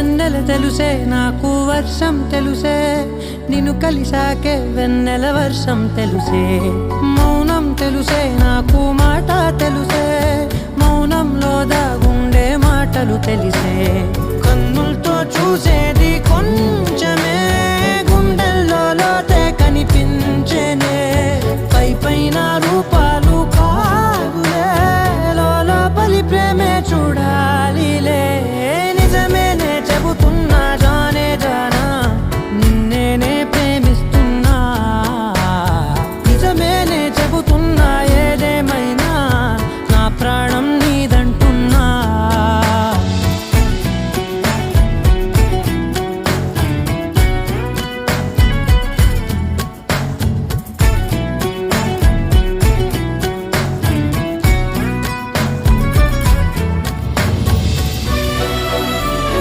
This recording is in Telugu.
వెన్నెల తెలుసే నాకు వర్షం తెలుసే నిన్ను కలిసాకే వెన్నెల వర్షం తెలుసే మౌనం తెలుసే నాకు మాట తెలుసే మౌనంలో దాగుండే మాటలు తెలిసే